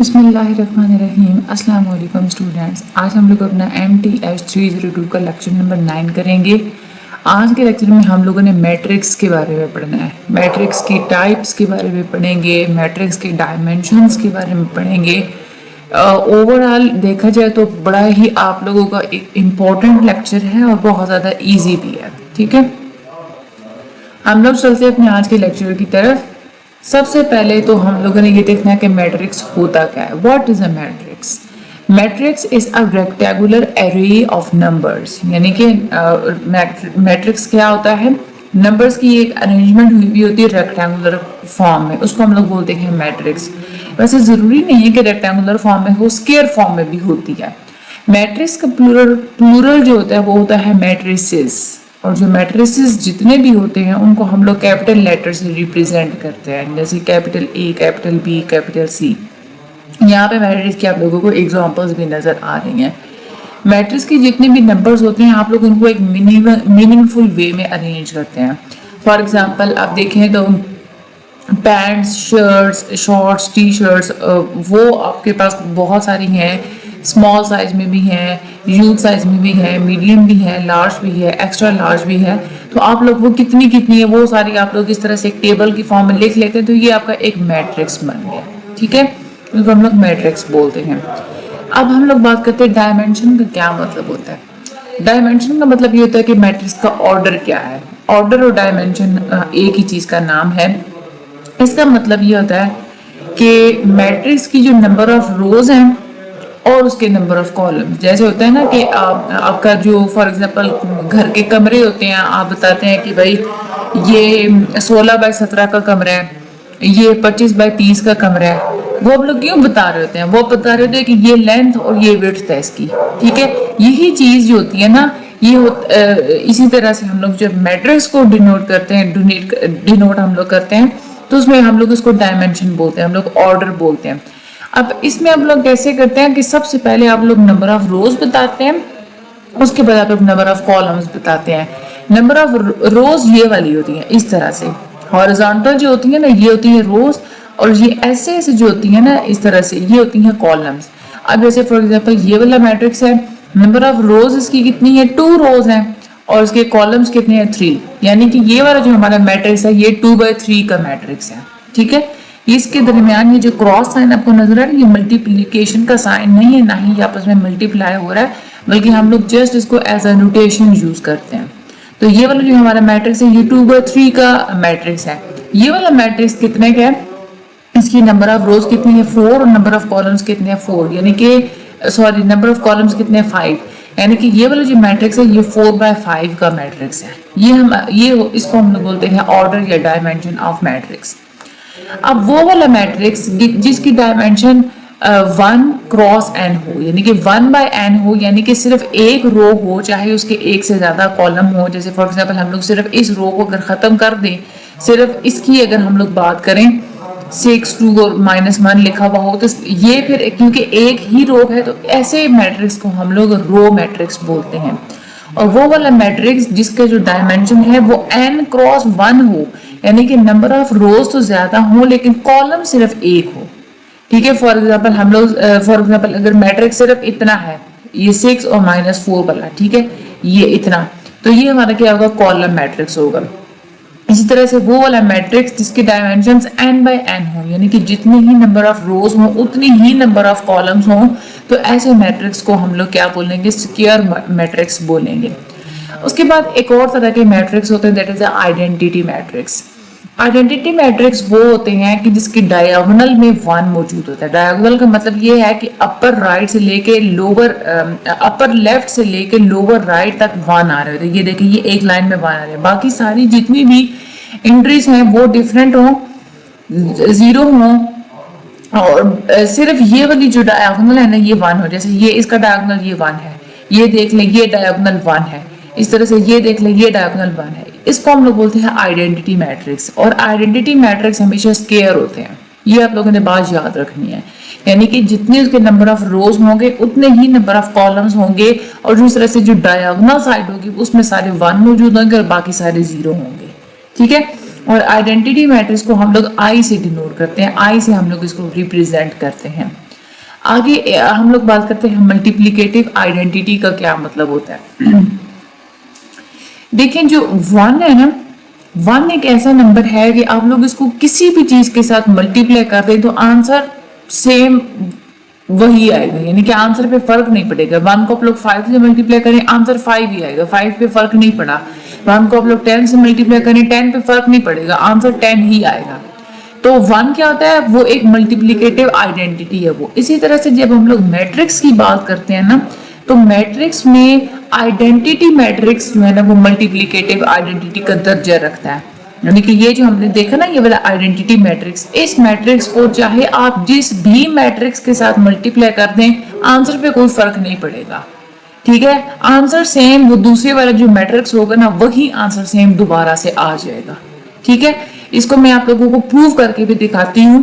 बिस्मिल्लाहिर्रहमानिर्रहीम। अस्सलाम वालेकुम स्टूडेंट्स। आज हम लोग अपना MTH302 का लेक्चर नंबर 9 करेंगे। आज के लेक्चर में हम लोगों ने मैट्रिक्स के बारे में पढ़ना है। मैट्रिक्स की टाइप्स के बारे में पढ़ेंगे, मैट्रिक्स के डायमेंशंस के बारे में पढ़ेंगे। ओवरऑल देखा जाए तो बड़ा ही आप लोगों का एक इम्पोर्टेंट लेक्चर है और बहुत ज़्यादा ईजी भी है। ठीक है, हम लोग चलते हैं अपने आज के लेक्चर की तरफ। सबसे पहले तो हम लोगों ने ये देखना है कि मैट्रिक्स होता क्या है। What is a matrix? Matrix is a rectangular array of numbers. यानी कि मैट्रिक्स क्या होता है? नंबर्स की एक अरेंजमेंट हुई भी होती है रेक्टेंगुलर फॉर्म में, उसको हम लोग बोलते हैं मैट्रिक्स। वैसे जरूरी नहीं है कि रेक्टेंगुलर फॉर्म में हो, स्क्वायर फॉर्म में भी होती है। मैट्रिक्स का प्लूरल जो होता है वो होता है मैट्रिसेस, और जो मैट्रिसेस जितने भी होते हैं उनको हम लोग कैपिटल लेटर से रिप्रेजेंट करते हैं, जैसे capital A, capital B, capital C। यहाँ पे मैट्रिक्स की आप लोगों को एग्जांपल्स भी नजर आ रही हैं। मैट्रिक्स के जितने भी नंबर्स होते हैं आप लोग उनको एक मीनिंगफुल वे में अरेंज करते हैं। फॉर एग्जाम्पल आप देखें तो pants, shirts, shorts, T shirts, वो आपके पास बहुत सारी हैं। स्मॉल साइज में भी है, यूथ साइज में भी है, मीडियम भी है, लार्ज भी है, एक्स्ट्रा लार्ज भी है। तो आप लोग वो कितनी कितनी है वो सारी आप लोग इस तरह से एक टेबल की फॉर्म में लिख लेते हैं, तो ये आपका एक मैट्रिक्स बन गया। ठीक है, तो हम लोग मैट्रिक्स बोलते हैं। अब हम लोग बात करते हैं डायमेंशन का क्या मतलब होता है। डायमेंशन का मतलब ये होता है कि मैट्रिक्स का ऑर्डर क्या है। ऑर्डर और डायमेंशन एक ही चीज का नाम है। इसका मतलब ये होता है कि मैट्रिक्स की जो नंबर ऑफ रोज हैं और उसके नंबर ऑफ कॉलम, जैसे होता है ना कि आपका जो फॉर एग्जांपल घर के कमरे होते हैं, आप बताते हैं कि भाई ये 16 बाय 17 का कमरा है, ये 25 बाय 30 का कमरा है। वो आप लोग क्यों बता रहे होते हैं? वो बता रहे होते हैं कि ये लेंथ और ये विड्थ है इसकी। ठीक है, यही चीज जो होती है ना, इसी तरह से हम लोग जब मैट्रिक्स को डिनोट करते हैं, डिनोट हम लोग करते हैं, तो उसमें हम लोग इसको डायमेंशन बोलते हैं, हम लोग ऑर्डर बोलते हैं। अब इसमें आप लोग कैसे करते हैं कि सबसे पहले आप लोग नंबर ऑफ रोज बताते हैं, उसके बाद आप लोग नंबर ऑफ कॉलम्स बताते हैं। नंबर ऑफ रोज ये वाली होती है इस तरह से, हॉरिजॉन्टल जो होती है ना ये होती है रोज, और ये ऐसे ऐसे जो होती है ना इस तरह से ये होती है कॉलम्स। अब जैसे फॉर एग्जांपल ये वाला मैट्रिक्स है, नंबर ऑफ रोज इसकी कितनी है? 2 रोज है, और इसके कॉलम्स कितने हैं? 3। यानी कि ये वाला जो हमारा मैट्रिक्स है ये 2/3 का मैट्रिक्स है। ठीक है, इसके दरमियान ये जो क्रॉस साइन आपको नजर आ रहा है ये मल्टीप्लिकेशन का साइन नहीं है, ना ही आपस में मल्टीप्लाई हो रहा है, बल्कि हम लोग जस्ट इसको एज अ नोटेशन यूज करते हैं। तो ये वाला जो हमारा मैट्रिक्स है ये 2/3 का मैट्रिक्स है। ये वाला मैट्रिक्स कितने का है? इसकी नंबर ऑफ रोज कितनी है? 4, और नंबर ऑफ कॉलम्स कितने हैं? 4। यानी कि सॉरी, नंबर ऑफ कॉलम्स कितने हैं? 5। यानी कि ये वाला जो मैट्रिक्स है ये 4/5 का मैट्रिक्स है। ये इसको हम लोग बोलते हैं ऑर्डर या डायमेंशन ऑफ मैट्रिक्स। अब वो वाला मैट्रिक्स जिसकी डायमेंशन 1 क्रॉस n हो, यानी कि 1/n हो, यानी कि सिर्फ एक रो हो, चाहे उसके एक से ज्यादा कॉलम हो। जैसे फॉर एग्जांपल हम लोग सिर्फ इस रो को अगर खत्म कर दें, सिर्फ इसकी अगर हम लोग बात करें 6, 2 और -1 लिखा हुआ हो, तो ये फिर क्योंकि एक ही रो है तो ऐसे मैट्रिक्स को हम लोग रो मैट्रिक्स बोलते हैं। और वो वाला मैट्रिक्स जिसका जो डायमेंशन है वो n क्रॉस 1 हो, यानी कि नंबर ऑफ रोज तो ज्यादा हो लेकिन कॉलम सिर्फ एक हो। ठीक है, फॉर एग्जांपल हम लोग अगर मैट्रिक्स सिर्फ इतना है, ये 6 और -4 वाला, ठीक है, ये इतना, तो ये हमारा क्या होगा? कॉलम मैट्रिक्स होगा। इसी तरह से वो वाला मैट्रिक्स जिसके डायमेंशंस n/n हो, यानी कि जितने ही नंबर ऑफ रोज हो उतनी ही नंबर ऑफ कॉलम्स हो, तो ऐसे मैट्रिक्स को हम लोग क्या बोलेंगे? स्क्वायर मैट्रिक्स बोलेंगे। उसके बाद एक और तरह के मैट्रिक्स होते हैं, that is identity matrix. Identity matrix वो होते हैं कि जिसकी डायगोनल में 1 मौजूद होता है। डायगोनल का मतलब ये है कि अपर राइट से लेके लोअर अपर लेफ्ट से लेके लोअर राइट तक 1 आ रहे होते हैं। ये देखिए ये एक लाइन में 1 आ रहे हैं, बाकी सारी जितनी भी एंट्रीज हैं वो डिफरेंट हो, 0 हो, और सिर्फ ये वाली जो डायगोनल है ना ये 1 हो। जैसे ये इसका डायगोनल ये 1 है, ये देख लें ये डायगोनल 1 है, इस तरह से ये देख लें ये डायगोनल 1 है। इसको हम लोग बोलते हैं आइडेंटिटी मैट्रिक्स। और आइडेंटिटी मैट्रिक्स हमेशा स्क्वायर होते हैं, ये आप लोगों ने बात याद रखनी है। यानी कि जितने उसके नंबर ऑफ रोज होंगे उतने ही नंबर ऑफ कॉलम्स होंगे, और जिस तरह से जो डायगोनल साइड होगी उसमें सारे 1 मौजूद होंगे और बाकी सारे 0 होंगे। ठीक है, और आइडेंटिटी मैट्रिक्स को हम लोग आई से डिनोट करते हैं, आई से हम लोग इसको रिप्रेजेंट करते हैं। आगे हम लोग बात करते हैं मल्टीप्लिकेटिव आइडेंटिटी का क्या मतलब होता है। देखिए जो वन है ना, वन एक ऐसा नंबर है कि आप लोग इसको किसी भी चीज के साथ मल्टीप्लाई कर दें तो आंसर सेम वही आएगा, यानी कि आंसर पे फर्क नहीं पड़ेगा। वन को आप लोग 5 से मल्टीप्लाई करें आंसर 5 ही आएगा, 5 पे फर्क नहीं पड़ा। वन को आप लोग 10 से मल्टीप्लाई करें 10 पे फर्क नहीं पड़ेगा, आंसर 10 ही आएगा। तो वन क्या होता है, वो एक मल्टीप्लिकेटिव आइडेंटिटी है वो। इसी तरह से जब हम लोग मैट्रिक्स की बात करते हैं ना, तो मैट्रिक्स में आइडेंटिटी मैट्रिक्स जो है ना वो मल्टीप्लिकेटिव आइडेंटिटी का दर्जा रखता है। यानी कि ये जो हमने देखा ना, ये वाला आइडेंटिटी मैट्रिक्स, इस मैट्रिक्स को चाहे आप जिस भी मैट्रिक्स के साथ मल्टीप्लाई कर दें आंसर पे कोई फर्क नहीं पड़ेगा। ठीक है, आंसर सेम वो दूसरे वाला जो मैट्रिक्स होगा ना वही आंसर सेम दोबारा से आ जाएगा। ठीक है, इसको मैं आप लोगों को प्रूव करके भी दिखाती हूँ,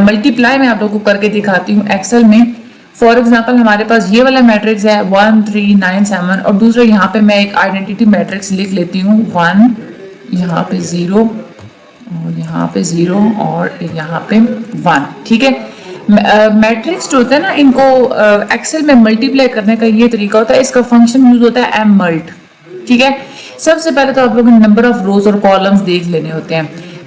मल्टीप्लाई में आप लोगों को करके दिखाती हूँ एक्सेल में। फॉर एग्जाम्पल हमारे पास ये वाला मैट्रिक्स है 1 3 9 7 और दूसरा यहाँ पे मैं एक आइडेंटिटी मैट्रिक्स लिख लेती हूँ 1, यहाँ पे 0 और यहाँ पे 0 और यहाँ पे 1। ठीक है, मैट्रिक्स जो होता है ना, इनको एक्सेल में मल्टीप्लाई करने का ये तरीका होता है, इसका फंक्शन यूज होता है m मल्ट। ठीक है, सबसे पहले तो आप लोगों ने नंबर ऑफ रोज और कॉलम्स देख लेने होते हैं।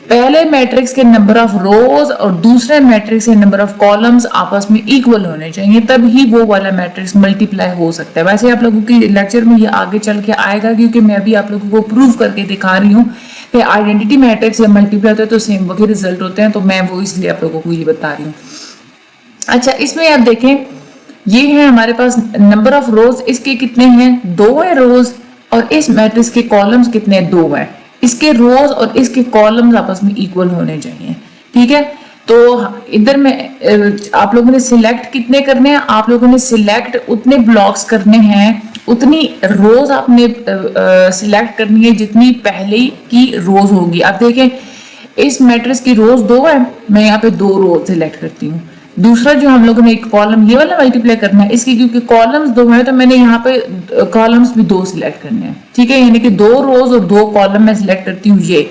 पहले मैट्रिक्स के नंबर ऑफ रोज और दूसरे मैट्रिक्स के नंबर ऑफ कॉलम्स आपस में इक्वल होने चाहिए, तब ही वो वाला मैट्रिक्स मल्टीप्लाई हो सकता है। वैसे आप लोगों की लेक्चर में ये आगे चल के आएगा, क्योंकि मैं अभी आप लोगों को प्रूव करके दिखा रही हूँ कि आइडेंटिटी मैट्रिक्स जब मल्टीप्लाई होता है तो सेम वही रिजल्ट होते हैं, तो मैं वो इसलिए आप लोगों को ये बता रही हूँ। अच्छा, इसमें आप देखें ये है हमारे पास नंबर ऑफ रोज, इसके कितने हैं 2 है रोज, और इस मैट्रिक्स के कॉलम्स कितने हैं 2 है। इसके रोज और इसके कॉलम्स आपस में इक्वल होने चाहिए। ठीक है, तो इधर में आप लोगों ने सिलेक्ट कितने करने हैं, आप लोगों ने सिलेक्ट उतने ब्लॉक्स करने हैं, उतनी रोज आपने सिलेक्ट करनी है जितनी पहले की रोज होगी। आप देखें इस मैट्रिक्स की रोज 2 है, मैं यहाँ पे 2 रोज सिलेक्ट करती हूँ। दूसरा जो हम लोगों ने एक कॉलम ये वाला मल्टीप्लाई करना है, इसकी क्योंकि कॉलम्स 2 है तो मैंने यहाँ पे कॉलम्स भी 2 सिलेक्ट करने हैं। ठीक है, यानी कि 2 रोज और 2 कॉलम मैं सिलेक्ट करती हूँ। ये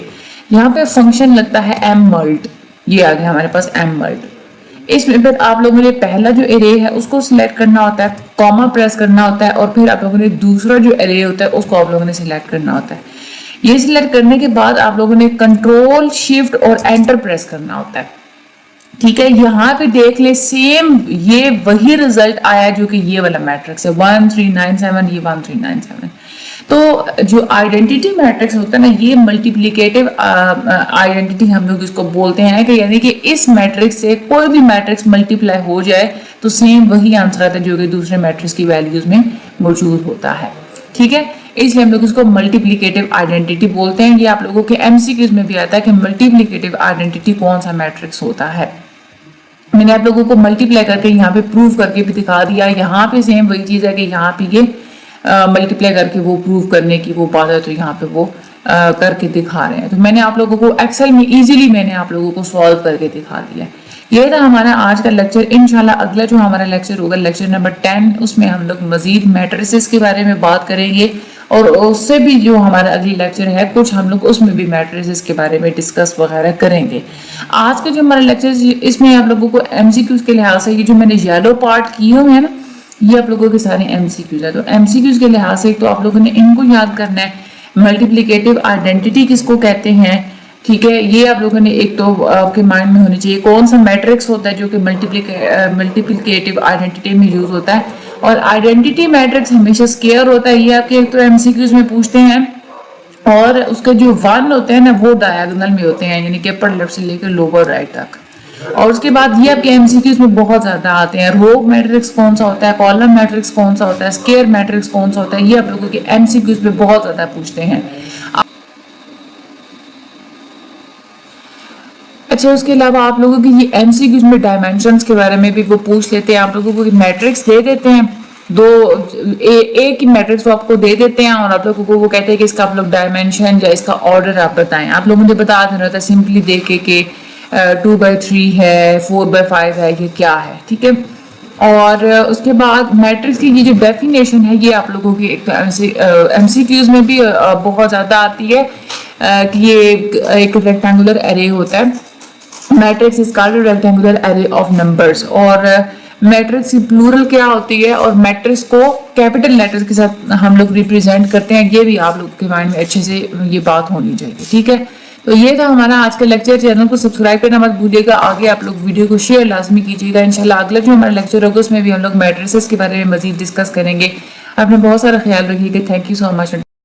यहाँ पे फंक्शन लगता है m मल्ट, ये आ गया हमारे पास m मल्ट। इसमें फिर आप लोगों ने पहला जो एरे है उसको सिलेक्ट करना होता है, कॉमा प्रेस करना होता है, और फिर आप लोगों ने दूसरा जो एरे होता है उसको आप लोगों ने सिलेक्ट करना होता है। ये सिलेक्ट करने के बाद आप लोगों ने कंट्रोल शिफ्ट और एंटर प्रेस करना होता है। ठीक है, यहाँ पे देख ले सेम ये वही रिजल्ट आया जो कि ये वाला मैट्रिक्स है 1 3 9 7, ये 1 3 9 7। तो जो आइडेंटिटी मैट्रिक्स होता है ना, ये मल्टीप्लिकेटिव आइडेंटिटी हम लोग इसको बोलते हैं, कि यानी कि इस मैट्रिक्स से कोई भी मैट्रिक्स मल्टीप्लाई हो जाए तो सेम वही आंसर आता है जो कि दूसरे मैट्रिक्स की वैल्यूज में मौजूद होता है। ठीक है, इसलिए हम लोग इसको मल्टीप्लिकेटिव आइडेंटिटी बोलते हैं। ये आप लोगों के एमसीक्यूज में भी आता है कि मल्टीप्लिकेटिव आइडेंटिटी कौन सा मैट्रिक्स होता है। मैंने आप लोगों को मल्टीप्लाई करके यहाँ पे प्रूव करके भी दिखा दिया। यहाँ पे सेम वही चीज है कि यहाँ पे ये मल्टीप्लाई करके वो प्रूव करने की वो बात है, तो यहाँ पे वो करके दिखा रहे हैं। तो मैंने आप लोगों को एक्सेल में इजीली मैंने आप लोगों को सॉल्व करके दिखा दिया। ये था हमारा आज का लेक्चर। इंशाल्लाह अगला जो हमारा लेक्चर होगा लेक्चर नंबर 10, उसमें हम लोग मजीद मैट्रिसेस के बारे में बात करेंगे, और उससे भी जो हमारा अगली लेक्चर है कुछ हम लोग उसमें भी मैट्रिसेस के बारे में डिस्कस वगैरह करेंगे। आज का जो हमारा लेक्चर इसमें आप लोगों को एमसीक्यूज के लिहाज से ये जो मैंने येलो पार्ट किए हुए हैं ना, ये आप लोगों के सारे एमसीक्यूज है। तो एमसीक्यूज के लिहाज से तो आप लोगों ने इनको याद करना है। मल्टीप्लिकेटिव आइडेंटिटी किसको कहते हैं, ठीक है, ये आप लोगों ने एक तो आपके माइंड में होनी चाहिए। कौन सा मैट्रिक्स होता है जो कि मल्टीप्लिकेटिव आइडेंटिटी में यूज होता है, और आइडेंटिटी मैट्रिक्स हमेशा स्क्वायर होता है। ये आपके एक तो एमसीक्यूज में पूछते हैं, और उसके जो वन होते हैं ना वो डायगोनल में होते हैं, यानी कि अपर लेफ्ट से लेकर लोअर राइट तक। और उसके बाद ये आपके एमसीक्यूज में बहुत ज्यादा आते हैं। रो मैट्रिक्स कौन सा होता है, कॉलम मैट्रिक्स कौन सा होता है, स्क्वायर मैट्रिक्स कौन सा होता है, ये आप लोगों के एमसीक्यूज में बहुत ज्यादा पूछते हैं। अच्छा, उसके अलावा आप लोगों की ये एमसीक्यूज में डायमेंशंस के बारे में भी वो पूछ लेते हैं। आप लोगों को मैट्रिक्स दे देते हैं, एक ही मैट्रिक्स वो आपको दे देते हैं, और आप लोगों को वो कहते हैं कि इसका आप लोग डायमेंशन या इसका ऑर्डर आप बताएं। आप लोगों ने बता देना होता है सिंपली देख के कि 2/3 है, 4/5 है, ये क्या है। ठीक है, और उसके बाद मैट्रिक्स की ये जो डेफिनेशन है ये आप लोगों की एक तो एमसीक्यूज में भी बहुत ज़्यादा आती है कि ये एक रेक्टेंगुलर एरे होता है matrix is called rectangular array of numbers. और मैट्रिक्स की प्लूरल क्या होती है और मैट्रिक्स को कैपिटल लेटर्स के साथ हम लोग रिप्रेजेंट करते हैं, ये भी आप लोग के माइंड में अच्छे से ये बात होनी चाहिए। ठीक है, तो ये था हमारा आज का लेक्चर। चैनल को सब्सक्राइब करना मत भूलिएगा। आगे आप लोग वीडियो को शेयर लाजमी कीजिएगा। इंशाल्लाह अगला जो हमारा लेक्चर होगा उसमें भी हम लोग मैट्रिसेस के बारे में मजीद डिस्कस करेंगे। आपने बहुत सारा ख्याल रखिएगा। Thank you so much.